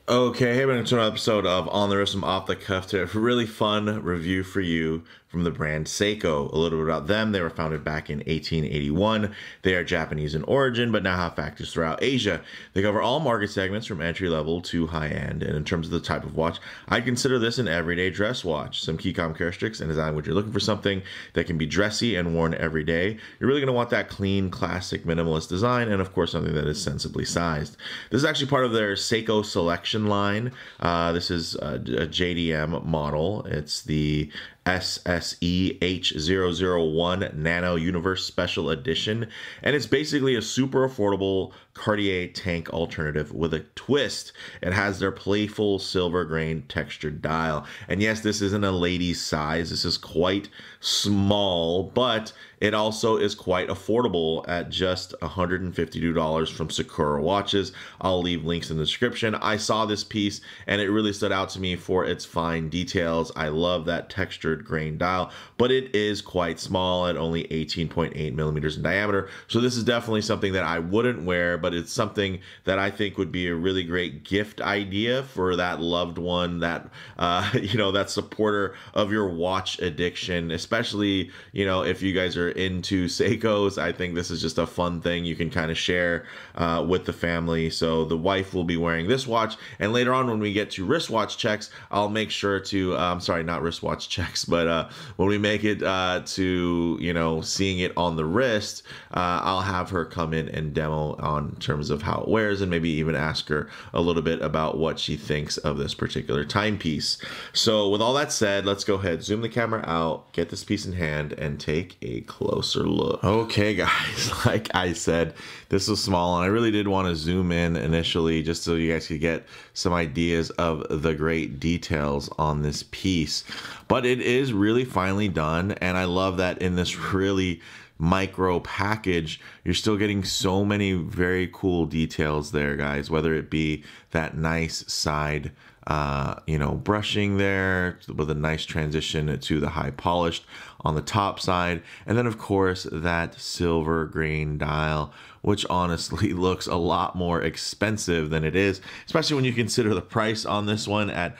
Okay, hey, welcome to another episode of On the Wrist from Off the Cuff. To a really fun review for you from the brand Seiko. A little bit about them. They were founded back in 1881. They are Japanese in origin, but now have factories throughout Asia. They cover all market segments from entry level to high end. And in terms of the type of watch, I'd consider this an everyday dress watch. Some key characteristics and design when you're looking for something that can be dressy and worn every day. You're really going to want that clean, classic, minimalist design, and of course something that is sensibly sized. This is actually part of their Seiko selection line. This is a JDM model. It's the SSEH001 Nano Universe Special Edition, and it's basically a super affordable Cartier tank alternative with a twist. It has their playful silver grain textured dial, and yes, this isn't a lady's size. This is quite small, but it also is quite affordable at just $152 from Sakura Watches. I'll leave links in the description. I saw this piece and it really stood out to me for its fine details. I love that textured grain dial, but it is quite small at only 18.8 millimeters in diameter. So this is definitely something that I wouldn't wear, but it's something that I think would be a really great gift idea for that loved one, that that supporter of your watch addiction, especially if you guys are into Seikos. I think this is just a fun thing you can kind of share with the family. So the wife will be wearing this watch, and later on when we get to wristwatch checks, I'll make sure to sorry, not wristwatch checks, but when we make it to seeing it on the wrist, I'll have her come in and demo on terms of how it wears, and maybe even ask her a little bit about what she thinks of this particular timepiece. So with all that said, let's go ahead, zoom the camera out, get this piece in hand, and take a closer look. Okay guys, like I said, this was small, and I really did want to zoom in initially just so you guys could get some ideas of the great details on this piece. But it is really finely done, and I love that in this really micro package you're still getting so many very cool details there, guys, whether it be that nice side brushing there with a nice transition to the high polished on the top side, and then of course that silver grain dial, which honestly looks a lot more expensive than it is, especially when you consider the price on this one at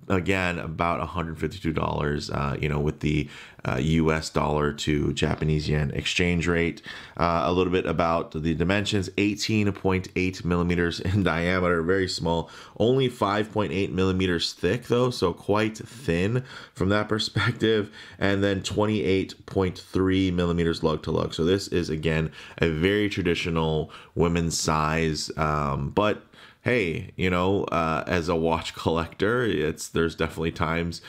again about $152, with the US dollar to Japanese yen exchange rate. A little bit about the dimensions: 18.8 millimeters in diameter, very small, only 5.8 millimeters thick though, so quite thin from that perspective, and then 28.3 millimeters lug to lug. So this is again a very traditional women's size, but hey, as a watch collector, there's definitely times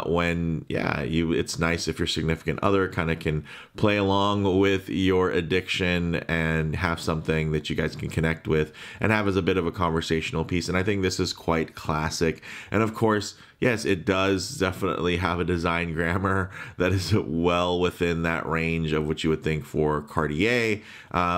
when, it's nice if your significant other kind of can play along with your addiction and have something that you guys can connect with and have as a bit of a conversational piece. And I think this is quite classic. And of course, yes, it does definitely have a design grammar that is well within that range of what you would think for Cartier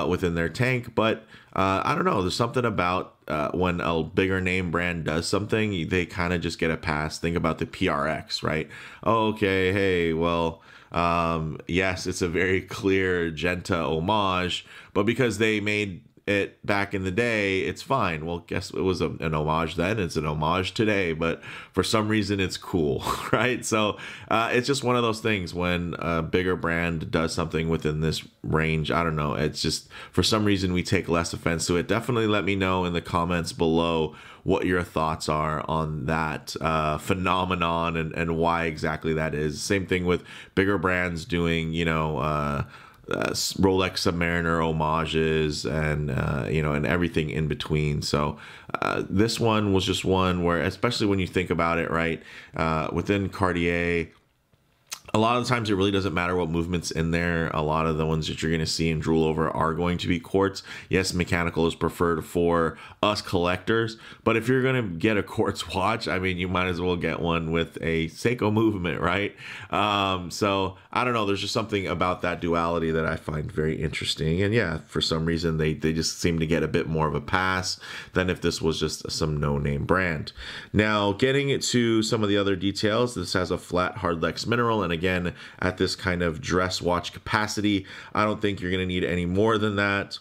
within their tank. But I don't know, there's something about when a bigger name brand does something, they kind of just get a pass. Think about the PRX, right? Oh, okay, hey, well, yes, it's a very clear Genta homage, but because they made it back in the day, it's fine. Well, guess it was an homage then, it's an homage today, but for some reason it's cool, right? So it's just one of those things when a bigger brand does something within this range. I don't know, it's just for some reason we take less offense to it. Definitely let me know in the comments below what your thoughts are on that phenomenon and why exactly that is. Same thing with bigger brands doing, Rolex Submariner homages and and everything in between. So this one was just one where, especially when you think about it, right, within Cartier, a lot of the times it really doesn't matter what movement's in there. A lot of the ones that you're going to see and drool over are going to be quartz. Yes, mechanical is preferred for us collectors, but if you're going to get a quartz watch, I mean, you might as well get one with a Seiko movement, right? So I don't know, there's just something about that duality that I find very interesting. And yeah, for some reason they just seem to get a bit more of a pass than if this was just some no-name brand. Now, getting to some of the other details, this has a flat hardlex mineral, and again, at this kind of dress watch capacity, I don't think you're going to need any more than that.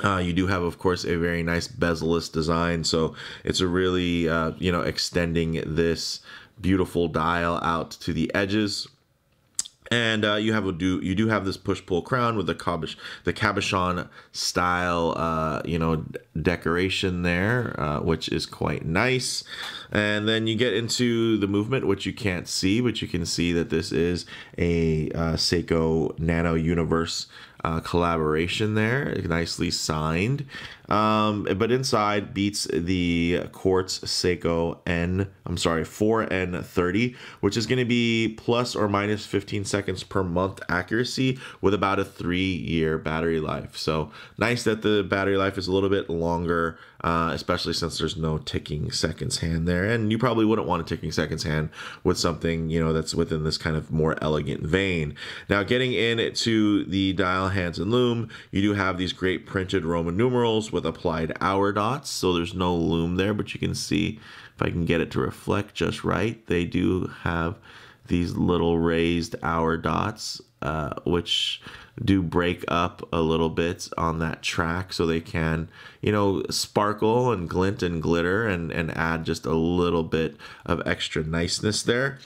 You do have, of course, a very nice bezel-less design, so it's a really, extending this beautiful dial out to the edges. And you do have this push pull crown with the cabochon style decoration there, which is quite nice. And then you get into the movement, which you can't see, but you can see that this is a Seiko Nano Universe collaboration there, nicely signed. But inside beats the Quartz Seiko 4N30, which is going to be plus or minus 15 seconds per month accuracy with about a 3-year battery life. So nice that the battery life is a little bit longer, especially since there's no ticking seconds hand there. And you probably wouldn't want a ticking seconds hand with something, that's within this kind of more elegant vein. Now, getting into the dial hands and loom, you do have these great printed Roman numerals with applied hour dots. So there's no loom there, but you can see, if I can get it to reflect just right, they do have these little raised hour dots, which do break up a little bit on that track, so they can, sparkle and glint and glitter and add just a little bit of extra niceness there.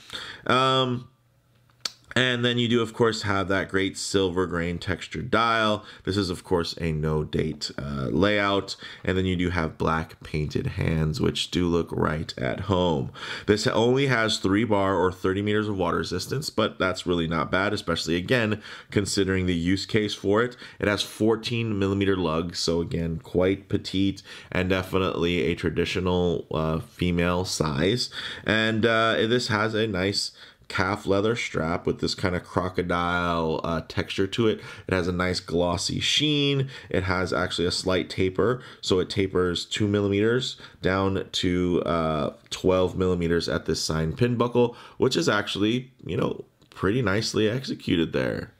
And then you do, of course, have that great silver grain textured dial. This is, of course, a no date layout. And then you do have black painted hands, which do look right at home. This only has 3 bar or 30 meters of water resistance, but that's really not bad, especially, again, considering the use case for it. It has 14 millimeter lugs, so again, quite petite and definitely a traditional female size. And this has a nice calf leather strap with this kind of crocodile texture to it. It has a nice glossy sheen. It has actually a slight taper, so it tapers 2 millimeters down to 12 millimeters at this sign pin buckle, which is actually, pretty nicely executed there.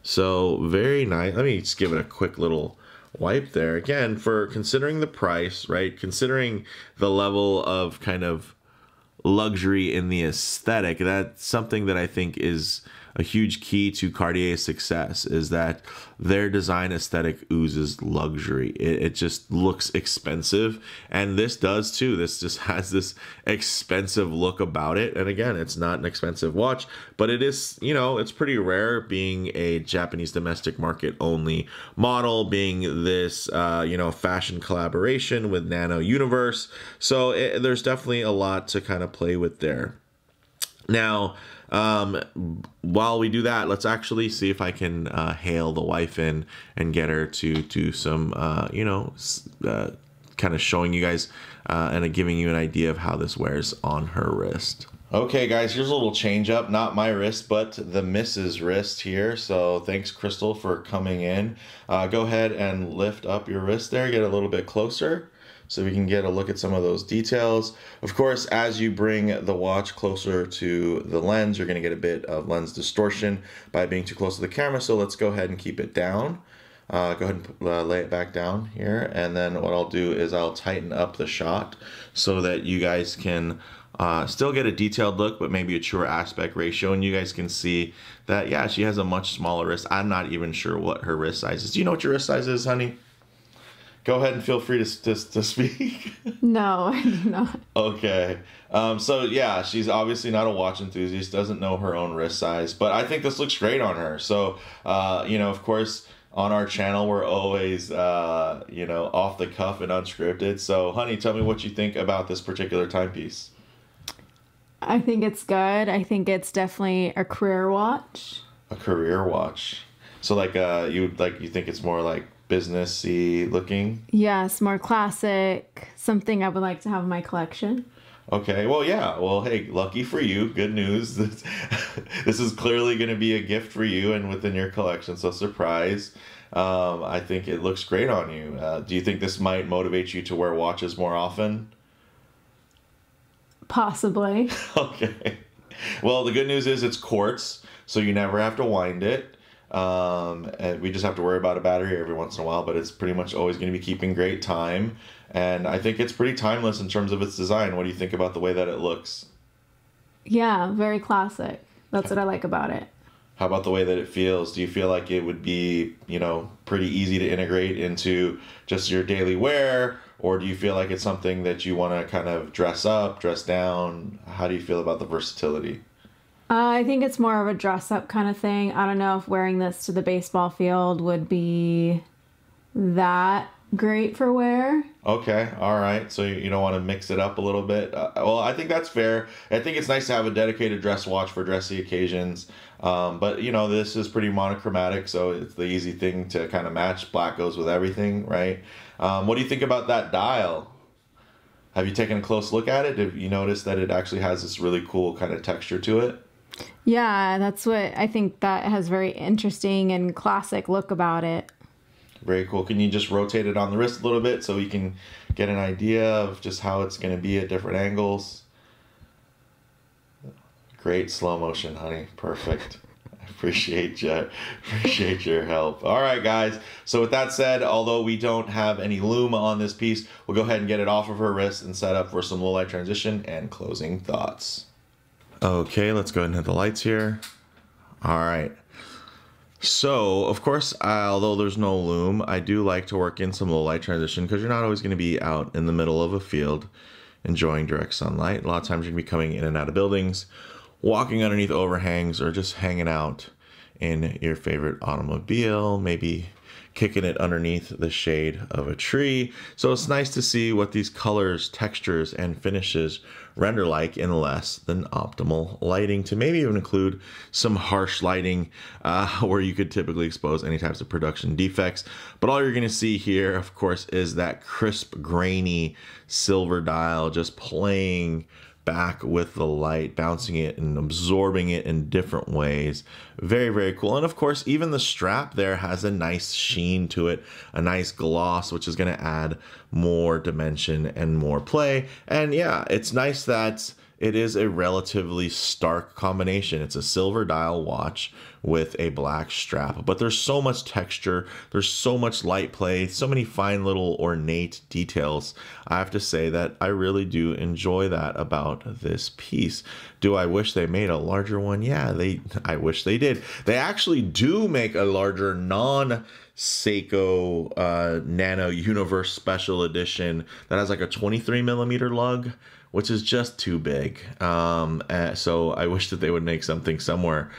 So very nice. Let me just give it a quick little wipe there. Again, for considering the price, right? Considering the level of kind of luxury in the aesthetic, that's something that I think is a huge key to Cartier's success, is that their design aesthetic oozes luxury. It just looks expensive, and this does too. This just has this expensive look about it. And again, it's not an expensive watch, but it is, it's pretty rare, being a Japanese domestic market only model, being this, fashion collaboration with Nano Universe. So there's definitely a lot to kind of play with there. Now, while we do that, let's actually see if I can hail the wife in and get her to do some, kind of showing you guys and giving you an idea of how this wears on her wrist. Okay, guys, here's a little change up. Not my wrist, but the Mrs. wrist here. So thanks, Crystal, for coming in. Go ahead and lift up your wrist there, get a little bit closer, so we can get a look at some of those details. Of course, as you bring the watch closer to the lens, you're going to get a bit of lens distortion by being too close to the camera. So let's go ahead and keep it down. Go ahead and lay it back down here. And then what I'll do is I'll tighten up the shot so that you guys can still get a detailed look, but maybe a truer aspect ratio. And you guys can see that, yeah, she has a much smaller wrist. I'm not even sure what her wrist size is. Do you know what your wrist size is, honey? Go ahead and feel free to speak. No, I do not. Okay. So yeah, she's obviously not a watch enthusiast, doesn't know her own wrist size, but I think this looks great on her. So, of course, on our channel, we're always, off the cuff and unscripted. So, honey, tell me what you think about this particular timepiece. I think it's good. I think it's definitely a career watch. A career watch. So, you think it's more like businessy looking? Yes, more classic. Something I would like to have in my collection. Okay, well, yeah. Well, hey, lucky for you. Good news. This is clearly going to be a gift for you and within your collection, so surprise. I think it looks great on you. Do you think this might motivate you to wear watches more often? Possibly. Okay. Well, the good news is it's quartz, so you never have to wind it. And we just have to worry about a battery every once in a while, but it's pretty much always going to be keeping great time. And I think it's pretty timeless in terms of its design. What do you think about the way that it looks? Yeah, very classic. That's what I like about it. How about the way that it feels? Do you feel like it would be, pretty easy to integrate into just your daily wear? Or do you feel like it's something that you want to kind of dress up, dress down? How do you feel about the versatility? I think it's more of a dress up kind of thing. I don't know if wearing this to the baseball field would be that great for wear. Okay, all right. So you don't want to mix it up a little bit. Well, I think that's fair. I think it's nice to have a dedicated dress watch for dressy occasions. But this is pretty monochromatic, so it's the easy thing to kind of match. Black goes with everything, right? What do you think about that dial? Have you taken a close look at it? Have you noticed that it actually has this really cool kind of texture to it? Yeah, that's what I think that has very interesting and classic look about it. Very cool. Can you just rotate it on the wrist a little bit so we can get an idea of just how it's going to be at different angles? Great slow motion, honey. Perfect. I appreciate you. Appreciate your help. All right, guys. So with that said, although we don't have any loom on this piece, we'll go ahead and get it off of her wrist and set up for some low light transition and closing thoughts. Okay, let's go ahead and hit the lights here. All right. So, of course, although there's no loom, I do like to work in some low light transition because you're not always going to be out in the middle of a field enjoying direct sunlight. A lot of times you're going to be coming in and out of buildings, walking underneath overhangs, or just hanging out in your favorite automobile, maybe kicking it underneath the shade of a tree. So it's nice to see what these colors, textures, and finishes render like in less than optimal lighting, to maybe even include some harsh lighting where you could typically expose any types of production defects. But all you're going to see here, of course, is that crisp, grainy silver dial just playing back with the light, bouncing it and absorbing it in different ways. Very, very cool. And of course, even the strap there has a nice sheen to it, a nice gloss, which is going to add more dimension and more play. And yeah, it's nice that it is a relatively stark combination. It's a silver dial watch with a black strap, but there's so much texture, there's so much light play, so many fine little ornate details. I have to say that I really do enjoy that about this piece. Do I wish they made a larger one? Yeah, I wish they did. They actually do make a larger Seiko Nano Universe Special Edition that has like a 23mm lug, which is just too big. So I wish that they would make something somewhere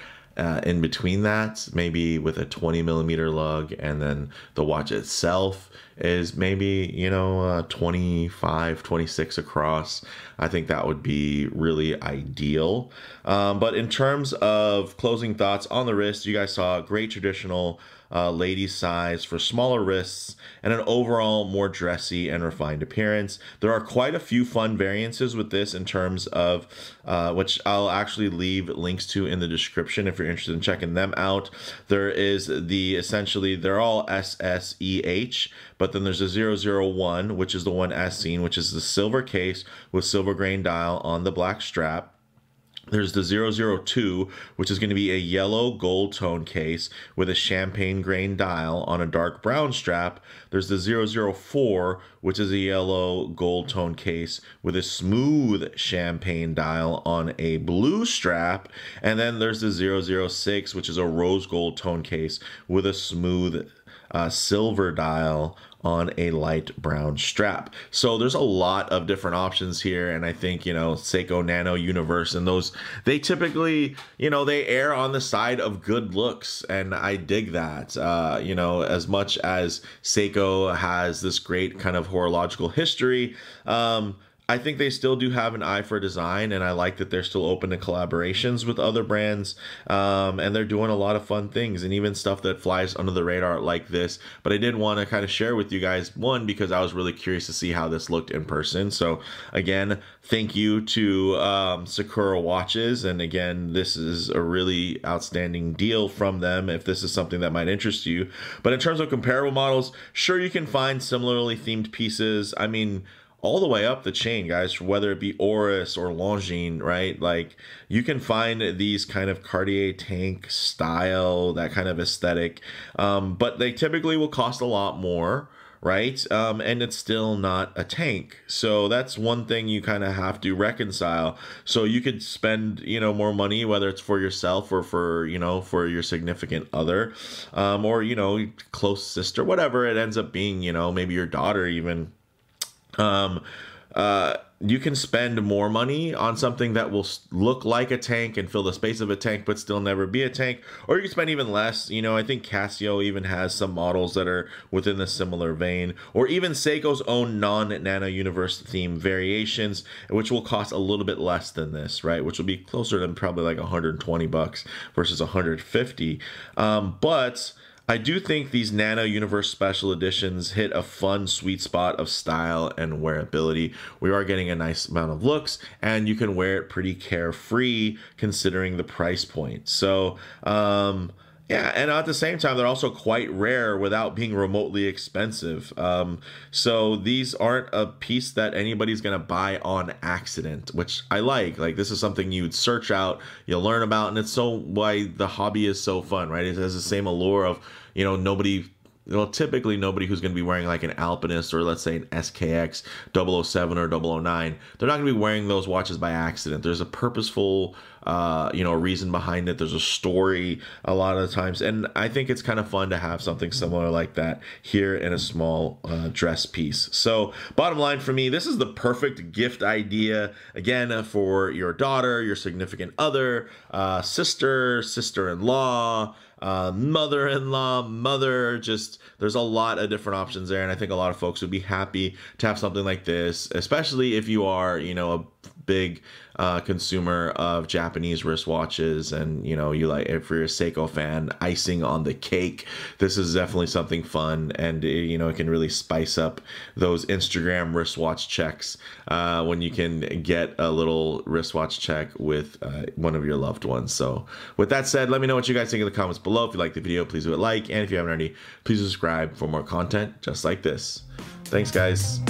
in between that, maybe with a 20mm lug, and then the watch itself is maybe 25, 26 across. I think that would be really ideal. But in terms of closing thoughts on the wrist, you guys saw a great traditional lady size for smaller wrists and an overall more dressy and refined appearance. There are quite a few fun variances with this in terms of which I'll actually leave links to in the description if you're interested in checking them out. There is essentially they're all SSEH, but then there's a 001, which is the one as seen, which is the silver case with silver grain dial on the black strap. There's the 002, which is going to be a yellow gold tone case with a champagne grain dial on a dark brown strap. There's the 004, which is a yellow gold tone case with a smooth champagne dial on a blue strap. And then there's the 006, which is a rose gold tone case with a smooth silver dial on a light brown strap. So there's a lot of different options here, and I think Seiko Nano Universe and those, they typically they err on the side of good looks, and I dig that. As much as Seiko has this great kind of horological history, I think they still do have an eye for design, and I like that they're still open to collaborations with other brands, and they're doing a lot of fun things, and even stuff that flies under the radar like this. But I did want to kind of share with you guys, one, because I was really curious to see how this looked in person. So again, thank you to Sakura Watches, and again, this is a really outstanding deal from them if this is something that might interest you. But in terms of comparable models, sure, you can find similarly themed pieces. I mean, all the way up the chain, guys, whether it be Oris or Longines, right? Like, you can find these kind of Cartier tank style, that kind of aesthetic, but they typically will cost a lot more, right? And it's still not a tank. So that's one thing you kind of have to reconcile. So you could spend, more money, whether it's for yourself or for, for your significant other, or, close sister, whatever it ends up being, maybe your daughter even. Um, you can spend more money on something that will look like a tank and fill the space of a tank, but still never be a tank. Or you can spend even less. I think Casio even has some models that are within the similar vein, or even Seiko's own non-Nano Universe theme variations, which will cost a little bit less than this, right? Which will be closer than probably like 120 bucks versus 150. But I do think these Nano Universe Special Editions hit a fun sweet spot of style and wearability. We are getting a nice amount of looks, and you can wear it pretty carefree considering the price point. So, yeah, and at the same time, they're also quite rare without being remotely expensive. So these aren't a piece that anybody's going to buy on accident, which I like. Like, this is something you'd search out, you'll learn about, and it's so why the hobby is so fun, right? It has the same allure of, typically nobody who's going to be wearing like an Alpinist or let's say an SKX 007 or 009, they're not going to be wearing those watches by accident. There's a purposeful, reason behind it. There's a story a lot of the times. And I think it's kind of fun to have something similar like that here in a small dress piece. So bottom line for me, this is the perfect gift idea, again, for your daughter, your significant other, sister, sister-in-law, mother-in-law, just there's a lot of different options there, and I think a lot of folks would be happy to have something like this, especially if you are a big consumer of Japanese wristwatches, and you like, if you're a Seiko fan, icing on the cake. This is definitely something fun, and it can really spice up those Instagram wristwatch checks when you can get a little wristwatch check with one of your loved ones. So with that said, let me know what you guys think in the comments below. If you like the video, please do a like, and if you haven't already, please subscribe for more content just like this. Thanks, guys.